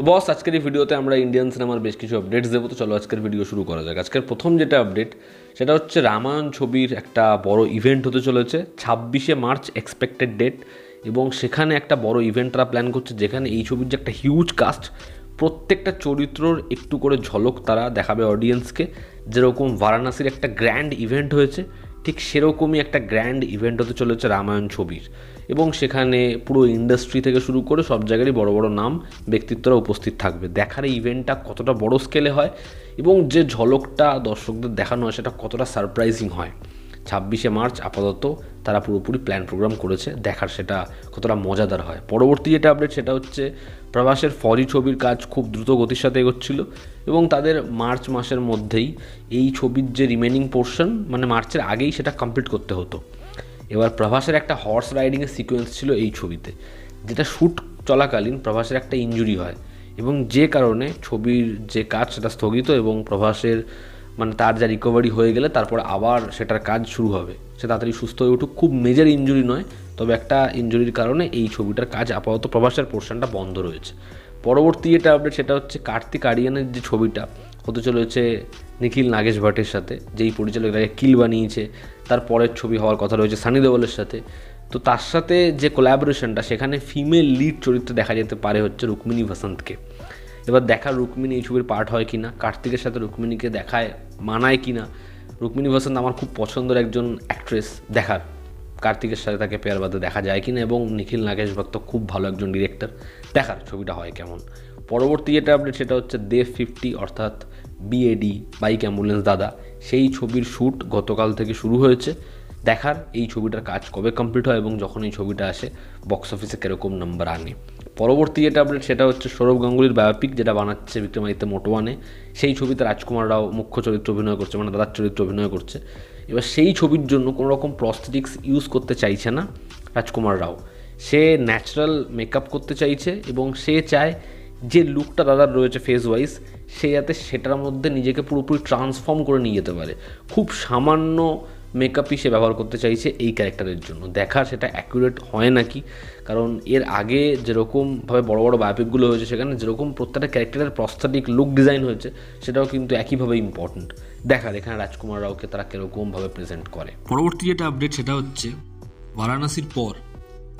তো বস, আজকের এই ভিডিওতে আমরা ইন্ডিয়ান সিনেমার বেশ কিছু আপডেটস দেবো। তো চলো আজকের ভিডিও শুরু করা যাক। আজকের প্রথম যেটা আপডেট সেটা হচ্ছে রামায়ণ ছবির একটা বড় ইভেন্ট হতে চলেছে 26শে মার্চ এক্সপেক্টেড ডেট, এবং সেখানে একটা বড় ইভেন্ট তারা প্ল্যান করছে, যেখানে এই ছবির যে একটা হিউজ কাস্ট, প্রত্যেকটা চরিত্রর একটু করে ঝলক তারা দেখাবে অডিয়েন্সকে। যেরকম বারাণসীর একটা গ্র্যান্ড ইভেন্ট হয়েছে, ঠিক সেরকমই একটা গ্র্যান্ড ইভেন্ট হতে চলেছে রামায়ণ ছবির, এবং সেখানে পুরো ইন্ডাস্ট্রি থেকে শুরু করে সব জায়গারই বড় বড় নাম ব্যক্তিত্বরা উপস্থিত থাকবে। দেখার এই ইভেন্টটা কতটা বড় স্কেলে হয় এবং যে ঝলকটা দর্শকদের দেখানো হয় সেটা কতটা সারপ্রাইজিং হয়। 26শে মার্চ আপাতত তারা পুরোপুরি প্ল্যান প্রোগ্রাম করেছে, দেখার সেটা কতটা মজাদার হয়। পরবর্তী যেটা আপডেট সেটা হচ্ছে প্রভাসের ফরি ছবির কাজ খুব দ্রুত গতির সাথে এগোচ্ছিল, এবং তাদের মার্চ মাসের মধ্যেই এই ছবির যে রিমেনিং পোর্শন, মানে মার্চের আগেই সেটা কমপ্লিট করতে হতো। এবার প্রভাসের একটা হর্স রাইডিংয়ের সিকোয়েন্স ছিল এই ছবিতে, যেটা শ্যুট চলাকালীন প্রভাসের একটা ইনজুরি হয়, এবং যে কারণে ছবির যে কাজ সেটা স্থগিত, এবং প্রভাসের মানে তার যা রিকভারি হয়ে গেলে তারপর আবার সেটার কাজ শুরু হবে, সে তাড়াতাড়ি সুস্থ হয়ে উঠুক। খুব মেজর ইনজুরি নয়, তবে একটা ইনজুরির কারণে এই ছবিটার কাজ আপাতত প্রভাসের পোর্শনটা বন্ধ রয়েছে। পরবর্তী যেটা আপডেট সেটা হচ্ছে কার্তিক আরিয়ানের যে ছবিটা হতে চলেছে নিখিল নাগেশ ভট্টের সাথে, যেই পরিচালক এটাকে কিল বানিয়েছে, তার পরের ছবি হওয়ার কথা রয়েছে সানি দেওলের সাথে। তো তার সাথে যে কোলাবোরেশনটা, সেখানে ফিমেল লিড চরিত্রে দেখা যেতে পারে হচ্ছে রুক্মিণী বসন্তকে। এবার দেখা রুক্মিণী এই ছবির পার্ট হয় কি না, কার্তিকের সাথে রুক্মিণীকে দেখায় মানায় কি না। রুক্মিণী বসন্ত আমার খুব পছন্দের একজন অ্যাক্ট্রেস, দেখার কার্তিকের সাথে তাকে পেয়ার বাদে দেখা যায় কিনা, এবং নিখিল নাগেশ ভট্ট খুব ভালো একজন ডিরেক্টর, দেখার ছবিটা হয় কেমন। পরবর্তী যেটা আপডেট সেটা হচ্ছে দেব 50 অর্থাৎ বিএডি বাইক অ্যাম্বুলেন্স দাদা, সেই ছবির শ্যুট গতকাল থেকে শুরু হয়েছে। দেখার এই ছবিটার কাজ কবে কমপ্লিট হয় এবং যখন এই ছবিটা আসে বক্স অফিসে কীরকম নাম্বার আনে। পরবর্তী যেটা আপডেট সেটা হচ্ছে সৌরভ গাঙ্গুলির বায়োপিক, যেটা বানাচ্ছে বিক্রমাদিত্য মোটওয়ানে, সেই ছবিতে রাজকুমার রাও মুখ্য চরিত্র অভিনয় করছে, মানে দাদার চরিত্র অভিনয় করছে। এবার সেই ছবির জন্য কোনো রকম প্রস্থেটিক্স ইউজ করতে চাইছে না রাজকুমার রাও, সে ন্যাচারাল মেকআপ করতে চাইছে, এবং সে চায় যে লুকটা দাদার রয়েছে ফেস ওয়াইজ, সে যাতে সেটার মধ্যে নিজেকে পুরোপুরি ট্রান্সফর্ম করে নিয়ে যেতে পারে। খুব সামান্য মেকআপই সে ব্যবহার করতে চাইছে এই ক্যারেক্টারের জন্য। দেখা সেটা অ্যাকুরেট হয় নাকি, কারণ এর আগে যেরকমভাবে বড় বড় বায়োপিকগুলো হয়েছে সেখানে যেরকম প্রত্যেকটা ক্যারেক্টারের প্রস্থেটিক লুক ডিজাইন হয়েছে, সেটাও কিন্তু একইভাবে ইম্পর্ট্যান্ট। দেখার এখানে রাজকুমার রাওকে তারা কীরকমভাবে প্রেজেন্ট করে। পরবর্তী যেটা আপডেট সেটা হচ্ছে বারাণসীর পর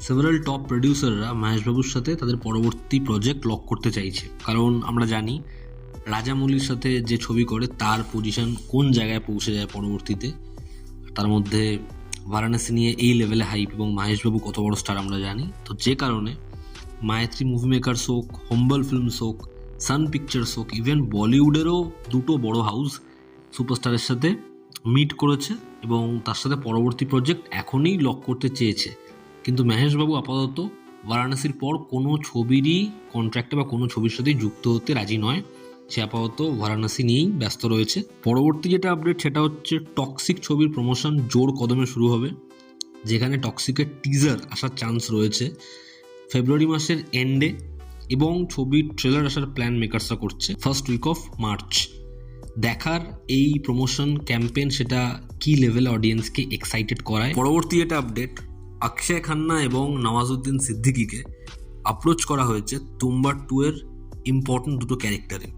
সেভারাল টপ প্রডিউসাররা মহেশবাবুর সাথে তাদের পরবর্তী প্রজেক্ট লক করতে চাইছে, কারণ আমরা জানি রাজামৌলির সাথে যে ছবি করে তার পজিশন কোন জায়গায় পৌঁছে যায় পরবর্তীতে। তার মধ্যে বারাণসী নিয়ে এই লেভেলে হাইপ, এবং মহেশবাবু কত বড় স্টার আমরা জানি। তো যে কারণে মায়াত্রী মুভি মেকার্স হোক, হোম্বল ফিল্মস হোক, সান পিকচার্স হোক, ইভেন বলিউডেরও দুটো বড় হাউস সুপারস্টারের সাথে মিট করেছে, এবং তার সাথে পরবর্তী প্রজেক্ট এখনই লক করতে চেয়েছে। কিন্তু মহেশবাবু আপাতত বারাণসীর পর কোনো ছবিরই কন্ট্রাক্টে বা কোনো ছবির সাথেই যুক্ত হতে রাজি নয়, সে আপাতত বারাণসী নিয়েই ব্যস্ত রয়েছে। পরবর্তী যেটা আপডেট সেটা হচ্ছে টক্সিক ছবির প্রমোশন জোর কদমে শুরু হবে, যেখানে টক্সিকের টিজার আসার চান্স রয়েছে ফেব্রুয়ারি মাসের এন্ডে, এবং ছবির ট্রেলার আসার প্ল্যান মেকার্সরা করছে ফার্স্ট উইক অফ মার্চ। দেখার এই প্রমোশন ক্যাম্পেইন সেটা কি লেভেলে অডিয়েন্সকে এক্সাইটেড করায়। পরবর্তী যেটা আপডেট, অক্ষয় খান্না এবং নওয়াজুদ্দিন সিদ্দিকীকে অ্যাপ্রোচ করা হয়েছে তুম্বার 2 এর ইম্পর্টেন্ট দুটো ক্যারেক্টারে।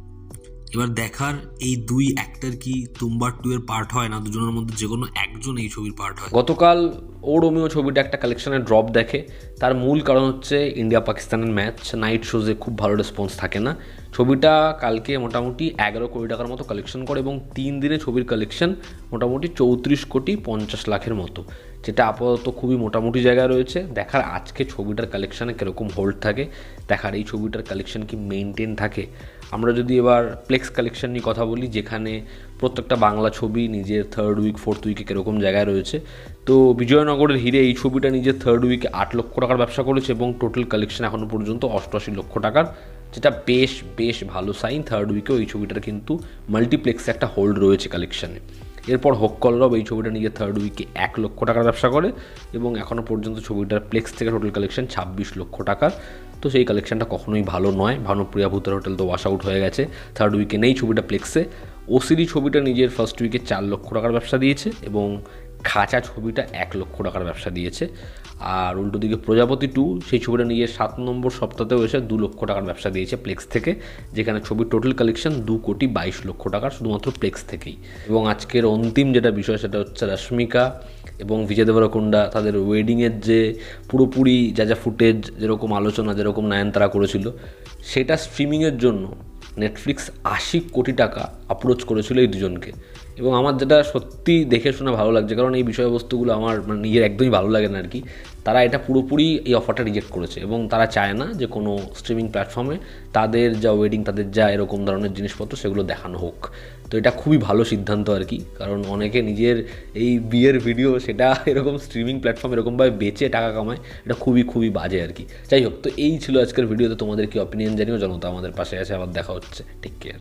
এবার দেখার এই দুই অ্যাক্টর কি তুম্বার 2 এর পার্ট হয়, না দুজনের মধ্যে যে কোনো একজন এই ছবির পার্ট হয়। গতকাল ও রোমিও ছবিটা একটা কালেকশনের ড্রপ দেখে, তার মূল কারণ হচ্ছে ইন্ডিয়া পাকিস্তানের ম্যাচ, নাইট শোজে খুব ভালো রেসপন্স থাকে না। ছবিটা কালকে মোটামুটি 11 কোটি টাকার মতো কালেকশন করে, এবং 3 দিনে ছবির কালেকশন মোটামুটি 34,50,00,000 মতো, যেটা আপাতত খুবই মোটামুটি জায়গায় রয়েছে। দেখার আজকে ছবিটার কালেকশানে কীরকম হোল্ড থাকে, দেখার এই ছবিটার কালেকশন কি মেনটেন থাকে। আমরা যদি এবার প্লেক্স কালেকশন নিয়ে কথা বলি, যেখানে প্রত্যেকটা বাংলা ছবি নিজের 3rd উইক 4th উইকে কীরকম জায়গায় রয়েছে, তো বিজয়নগরের হিরে এই ছবিটা নিজের 3rd উইকে 8 লক্ষ টাকার ব্যবসা করেছে, এবং টোটাল কালেকশন এখনও পর্যন্ত 88 লক্ষ টাকার, যেটা বেশ ভালো সাইন। 3rd উইকেও এই ছবিটার কিন্তু মাল্টিপ্লেক্সে একটা হোল্ড রয়েছে কালেকশানে। এরপর হোক্কলরব এই ছবিটা নিজের 3rd উইকে 1 লক্ষ টাকার ব্যবসা করে, এবং এখনও পর্যন্ত ছবিটার প্লেক্স থেকে টোটাল কালেকশন 26 লক্ষ টাকার। তো সেই কালেকশনটা কখনোই ভালো নয়। ভানুপ্রিয়া ভূতের হোটেল তো ওয়াশ আউট হয়ে গেছে, 3rd উইকে নেই ছবিটা প্লেক্সে। ওসিডি ছবিটা নিজের ফার্স্ট উইকে 4 লক্ষ টাকার ব্যবসা দিয়েছে, এবং খাঁচা ছবিটা 1 লক্ষ টাকার ব্যবসা দিয়েছে। আর উল্টো দিকে প্রজাপতি 2 সেই ছবিটা নিয়ে 7 নম্বর সপ্তাহতেও এসে 2 লক্ষ টাকার ব্যবসা দিয়েছে প্লেক্স থেকে, যেখানে ছবির টোটাল কালেকশন 2,22,00,000 টাকার শুধুমাত্র প্লেক্স থেকেই। এবং আজকের অন্তিম যেটা বিষয় সেটা হচ্ছে রশ্মিকা এবং বিজয় দেবরকোন্ডা তাদের ওয়েডিংয়ের যে পুরোপুরি যা ফুটেজ, যেরকম আলোচনা, যেরকম নয়নতারা করেছিল, সেটা স্ট্রিমিংয়ের জন্য নেটফ্লিক্স 80 কোটি টাকা অ্যাপ্রোচ করেছিল এই দুজনকে। এবং আমার যেটা সত্যি দেখে শুনে ভালো লাগছে, কারণ এই বিষয়বস্তুগুলো আমার নিজের একদমই ভালো লাগে না আর কি। তারা এটা পুরোপুরি এই অফারটা রিজেক্ট করেছে এবং তারা চায় না যে কোনো স্ট্রিমিং প্ল্যাটফর্মে তাদের যা ওয়েডিং, তাদের যা এরকম ধরনের জিনিসপত্র সেগুলো দেখানো হোক। তো এটা খুবই ভালো সিদ্ধান্ত আর কি, কারণ অনেকে নিজের এই বিয়ের ভিডিও সেটা এরকম স্ট্রিমিং প্ল্যাটফর্ম এরকমভাবে বেচে টাকা কামায়, এটা খুবই বাজে আর কি। যাই হোক, তো এই ছিল আজকের ভিডিওতে। তোমাদের কি অপিনিয়ন জানিও, জনতা আমাদের পাশে আছে। আবার দেখা হচ্ছে, টেক কেয়ার।